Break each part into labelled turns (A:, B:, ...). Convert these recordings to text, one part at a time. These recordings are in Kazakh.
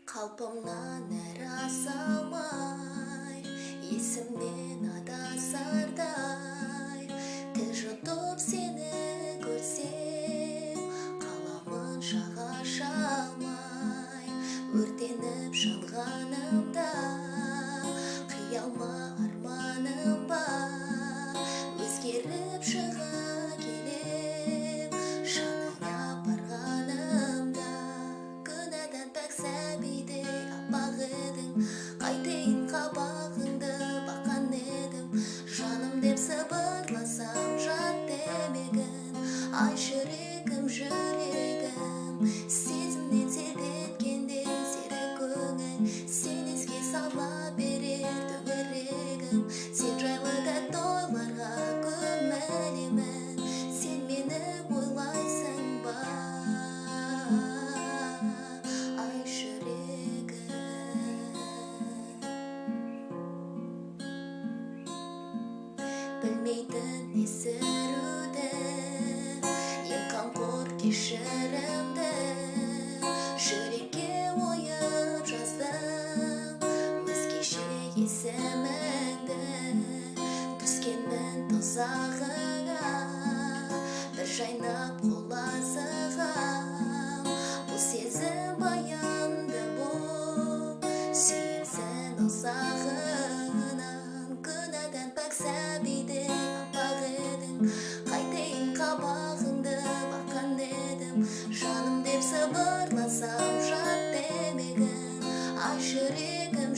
A: Қалпымнан әрі аса алмай, есімнен адасардай, тіл жұтып сені көрсем, қаламын шаға алмай, өртеніп жанғанымда, қиялма арманым бар, өзгеріп шыға келем, жаныңа барғанымда, күнәдан пәк сәбидей аппақ едің, қайтейін қабағыңды баққан едім, жаным деп сыбырласам жат демегін, ай жүрегім, сезімнен селт еткенде серік көңіл, сен еске сала берер төңірегім, сен жайлы тәтті ойларға көмілемін, сен мені ойлайсың ба, ай жүрегім. Білмейтін есіруді, ең қамқор кешірімді, жүрекке ойып жаздым, өзгеше есіміңді, түскенмін тозағыңа, бір жайнап қоласығам, бұл сезім баянды бұл, сүйемсін ұзағынан, күнәдан пәк сәбидей аппақ едің, қайтейін қабағыңды баққан едім, жаным деп сыбырласам жат демегін, ай жүрегім,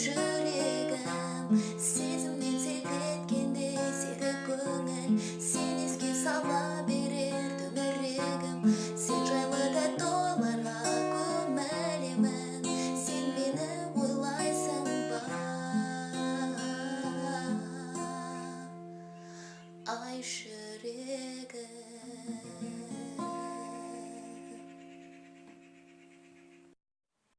A: сезімнен селт еткенде серік көңіл, сен еске сала берер төңірегім, сен жайлы тәтті ойларға көмілемін, сен мені ойлайсың ба, ай жүрегім.